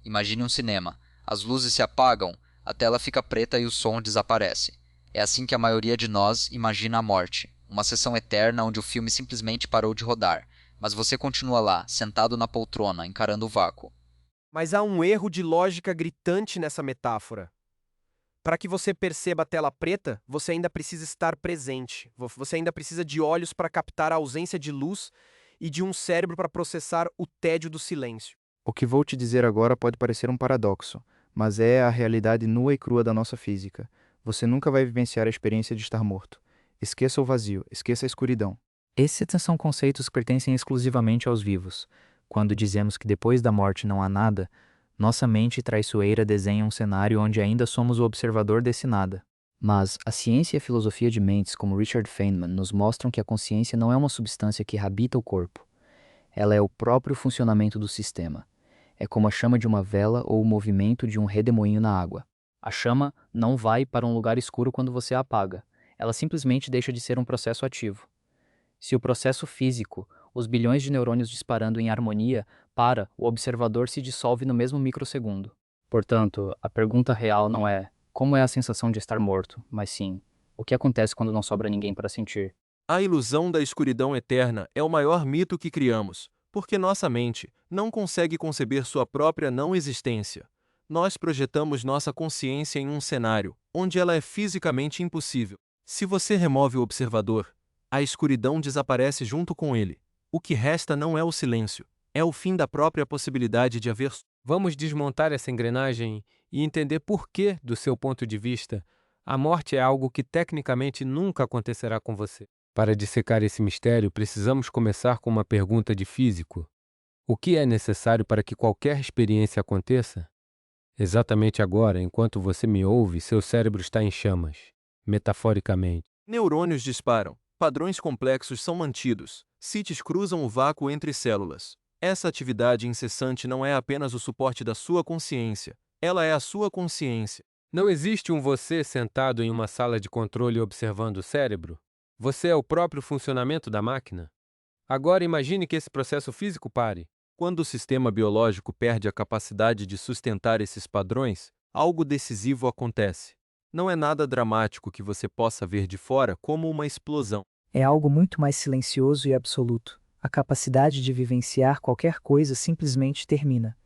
Imagine um cinema. As luzes se apagam, a tela fica preta e o som desaparece. É assim que a maioria de nós imagina a morte, uma sessão eterna onde o filme simplesmente parou de rodar, mas você continua lá, sentado na poltrona, encarando o vácuo. Mas há um erro de lógica gritante nessa metáfora. Para que você perceba a tela preta, você ainda precisa estar presente. Você ainda precisa de olhos para captar a ausência de luz e de um cérebro para processar o tédio do silêncio. O que vou te dizer agora pode parecer um paradoxo, mas é a realidade nua e crua da nossa física. Você nunca vai vivenciar a experiência de estar morto. Esqueça o vazio, esqueça a escuridão. Esses são conceitos que pertencem exclusivamente aos vivos. Quando dizemos que depois da morte não há nada, nossa mente traiçoeira desenha um cenário onde ainda somos o observador desse nada. Mas a ciência e a filosofia de mentes como Richard Feynman nos mostram que a consciência não é uma substância que habita o corpo. Ela é o próprio funcionamento do sistema. É como a chama de uma vela ou o movimento de um redemoinho na água. A chama não vai para um lugar escuro quando você a apaga. Ela simplesmente deixa de ser um processo ativo. Se o processo físico, os bilhões de neurônios disparando em harmonia, para, o observador se dissolve no mesmo microsegundo. Portanto, a pergunta real não é como é a sensação de estar morto, mas sim o que acontece quando não sobra ninguém para sentir. A ilusão da escuridão eterna é o maior mito que criamos, porque nossa mente não consegue conceber sua própria não existência. Nós projetamos nossa consciência em um cenário onde ela é fisicamente impossível. Se você remove o observador, a escuridão desaparece junto com ele. O que resta não é o silêncio, é o fim da própria possibilidade de haver. Vamos desmontar essa engrenagem e entender por que, do seu ponto de vista, a morte é algo que tecnicamente nunca acontecerá com você. Para dissecar esse mistério, precisamos começar com uma pergunta de físico. O que é necessário para que qualquer experiência aconteça? Exatamente agora, enquanto você me ouve, seu cérebro está em chamas, metaforicamente. Neurônios disparam, padrões complexos são mantidos, CITs cruzam o vácuo entre células. Essa atividade incessante não é apenas o suporte da sua consciência, ela é a sua consciência. Não existe um você sentado em uma sala de controle observando o cérebro? Você é o próprio funcionamento da máquina. Agora imagine que esse processo físico pare. Quando o sistema biológico perde a capacidade de sustentar esses padrões, algo decisivo acontece. Não é nada dramático que você possa ver de fora como uma explosão. É algo muito mais silencioso e absoluto. A capacidade de vivenciar qualquer coisa simplesmente termina.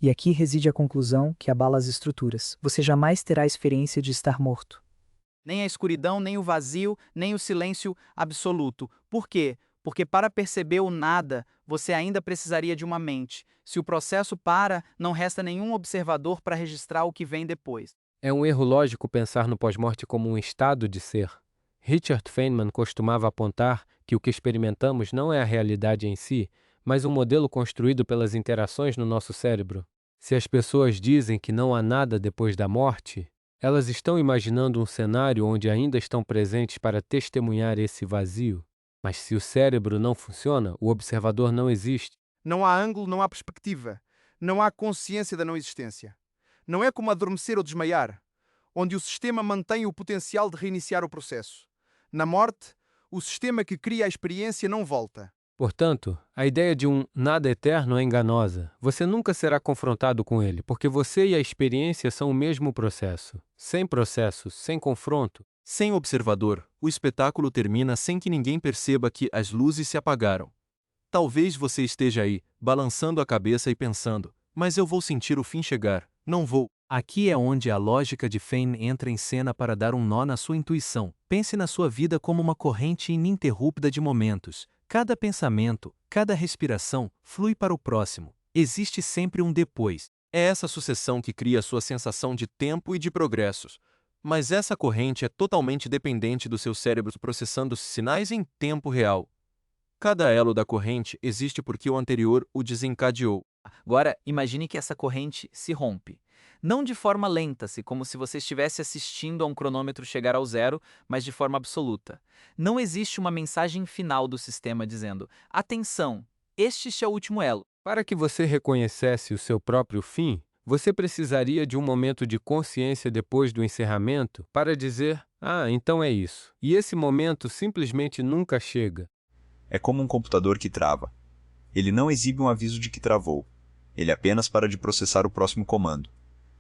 E aqui reside a conclusão que abala as estruturas. Você jamais terá a experiência de estar morto. Nem a escuridão, nem o vazio, nem o silêncio absoluto. Por quê? Porque para perceber o nada, você ainda precisaria de uma mente. Se o processo para, não resta nenhum observador para registrar o que vem depois. É um erro lógico pensar no pós-morte como um estado de ser. Richard Feynman costumava apontar que o que experimentamos não é a realidade em si, mas um modelo construído pelas interações no nosso cérebro. Se as pessoas dizem que não há nada depois da morte, elas estão imaginando um cenário onde ainda estão presentes para testemunhar esse vazio. Mas se o cérebro não funciona, o observador não existe. Não há ângulo, não há perspectiva. Não há consciência da não existência. Não é como adormecer ou desmaiar, onde o sistema mantém o potencial de reiniciar o processo. Na morte, o sistema que cria a experiência não volta. Portanto, a ideia de um nada eterno é enganosa. Você nunca será confrontado com ele, porque você e a experiência são o mesmo processo. Sem processo, sem confronto, sem observador, o espetáculo termina sem que ninguém perceba que as luzes se apagaram. Talvez você esteja aí, balançando a cabeça e pensando, mas eu vou sentir o fim chegar. Não vou. Aqui é onde a lógica de Feynman entra em cena para dar um nó na sua intuição. Pense na sua vida como uma corrente ininterrupta de momentos. Cada pensamento, cada respiração flui para o próximo. Existe sempre um depois. É essa sucessão que cria a sua sensação de tempo e de progressos. Mas essa corrente é totalmente dependente do seu cérebro processando sinais em tempo real. Cada elo da corrente existe porque o anterior o desencadeou. Agora, imagine que essa corrente se rompe. Não de forma lenta, como se você estivesse assistindo a um cronômetro chegar ao zero, mas de forma absoluta. Não existe uma mensagem final do sistema dizendo: atenção, este é o último elo. Para que você reconhecesse o seu próprio fim, você precisaria de um momento de consciência depois do encerramento para dizer: ah, então é isso. E esse momento simplesmente nunca chega. É como um computador que trava. Ele não exibe um aviso de que travou. Ele apenas para de processar o próximo comando.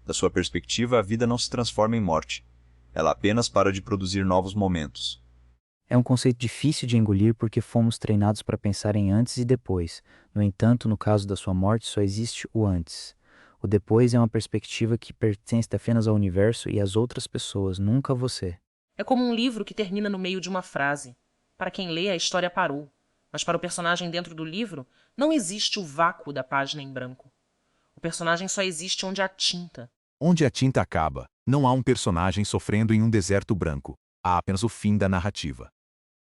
Da sua perspectiva, a vida não se transforma em morte. Ela apenas para de produzir novos momentos. É um conceito difícil de engolir porque fomos treinados para pensar em antes e depois. No entanto, no caso da sua morte, só existe o antes. O depois é uma perspectiva que pertence apenas ao universo e às outras pessoas, nunca a você. É como um livro que termina no meio de uma frase. Para quem lê, a história parou. Mas para o personagem dentro do livro, não existe o vácuo da página em branco. O personagem só existe onde há tinta. Onde a tinta acaba, não há um personagem sofrendo em um deserto branco. Há apenas o fim da narrativa.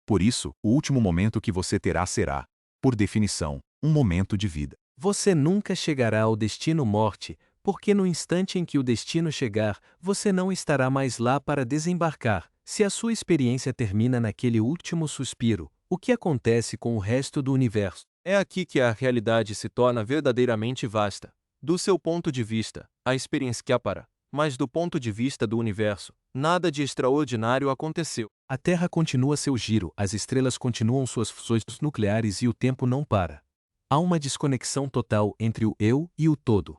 Por isso, o último momento que você terá será, por definição, um momento de vida. Você nunca chegará ao destino morte, porque no instante em que o destino chegar, você não estará mais lá para desembarcar. Se a sua experiência termina naquele último suspiro, o que acontece com o resto do universo? É aqui que a realidade se torna verdadeiramente vasta. Do seu ponto de vista, a experiência escapara, mas do ponto de vista do universo, nada de extraordinário aconteceu. A Terra continua seu giro, as estrelas continuam suas fusões nucleares e o tempo não para. Há uma desconexão total entre o eu e o todo.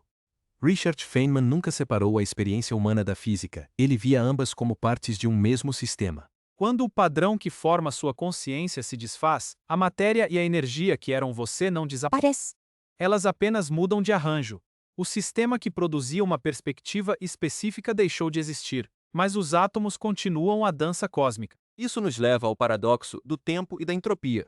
Richard Feynman nunca separou a experiência humana da física, ele via ambas como partes de um mesmo sistema. Quando o padrão que forma sua consciência se desfaz, a matéria e a energia que eram você não desaparecem. Elas apenas mudam de arranjo. O sistema que produzia uma perspectiva específica deixou de existir, mas os átomos continuam a dança cósmica. Isso nos leva ao paradoxo do tempo e da entropia.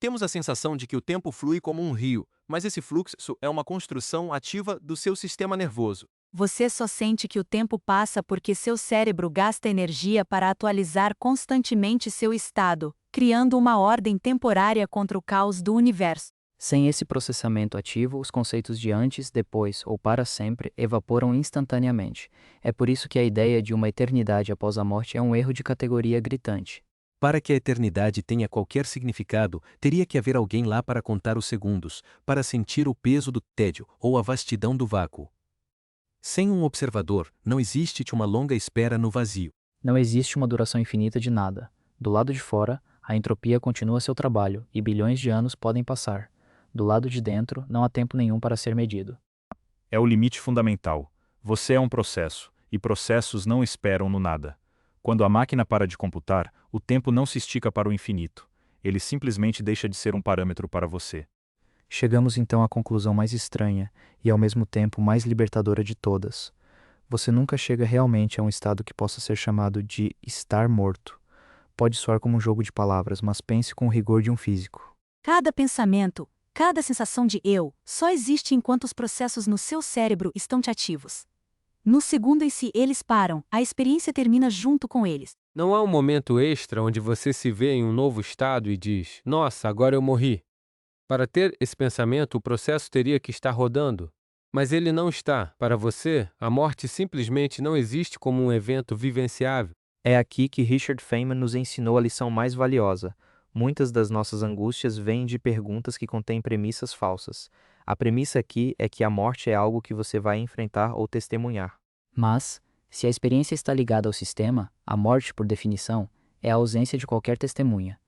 Temos a sensação de que o tempo flui como um rio, mas esse fluxo é uma construção ativa do seu sistema nervoso. Você só sente que o tempo passa porque seu cérebro gasta energia para atualizar constantemente seu estado, criando uma ordem temporária contra o caos do universo. Sem esse processamento ativo, os conceitos de antes, depois ou para sempre evaporam instantaneamente. É por isso que a ideia de uma eternidade após a morte é um erro de categoria gritante. Para que a eternidade tenha qualquer significado, teria que haver alguém lá para contar os segundos, para sentir o peso do tédio ou a vastidão do vácuo. Sem um observador, não existe uma longa espera no vazio. Não existe uma duração infinita de nada. Do lado de fora, a entropia continua seu trabalho e bilhões de anos podem passar. Do lado de dentro, não há tempo nenhum para ser medido. É o limite fundamental. Você é um processo, e processos não esperam no nada. Quando a máquina para de computar, o tempo não se estica para o infinito. Ele simplesmente deixa de ser um parâmetro para você. Chegamos então à conclusão mais estranha e ao mesmo tempo mais libertadora de todas. Você nunca chega realmente a um estado que possa ser chamado de estar morto. Pode soar como um jogo de palavras, mas pense com o rigor de um físico. Cada pensamento, cada sensação de eu, só existe enquanto os processos no seu cérebro estão ativos. No segundo em que eles param, a experiência termina junto com eles. Não há um momento extra onde você se vê em um novo estado e diz, nossa, agora eu morri. Para ter esse pensamento, o processo teria que estar rodando. Mas ele não está. Para você, a morte simplesmente não existe como um evento vivenciável. É aqui que Richard Feynman nos ensinou a lição mais valiosa. Muitas das nossas angústias vêm de perguntas que contêm premissas falsas. A premissa aqui é que a morte é algo que você vai enfrentar ou testemunhar. Mas, se a experiência está ligada ao sistema, a morte, por definição, é a ausência de qualquer testemunha.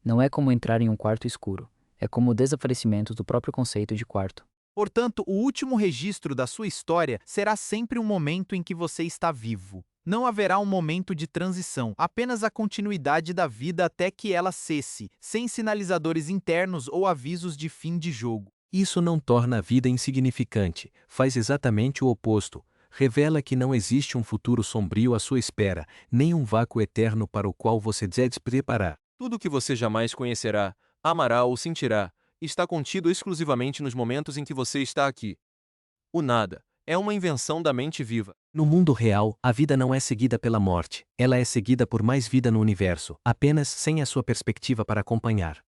Não é como entrar em um quarto escuro. É como o desaparecimento do próprio conceito de quarto. Portanto, o último registro da sua história será sempre um momento em que você está vivo. Não haverá um momento de transição, apenas a continuidade da vida até que ela cesse, sem sinalizadores internos ou avisos de fim de jogo. Isso não torna a vida insignificante, faz exatamente o oposto. Revela que não existe um futuro sombrio à sua espera, nem um vácuo eterno para o qual você deve se preparar. Tudo que você jamais conhecerá, amará ou sentirá, está contido exclusivamente nos momentos em que você está aqui. O nada é uma invenção da mente viva. No mundo real, a vida não é seguida pela morte, ela é seguida por mais vida no universo, apenas sem a sua perspectiva para acompanhar.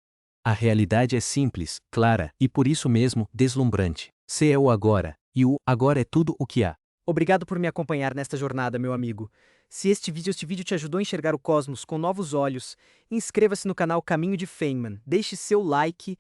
A realidade é simples, clara e por isso mesmo deslumbrante. Se é o agora, e o agora é tudo o que há. Obrigado por me acompanhar nesta jornada, meu amigo. Se este vídeo te ajudou a enxergar o cosmos com novos olhos, inscreva-se no canal Caminho de Feynman, deixe seu like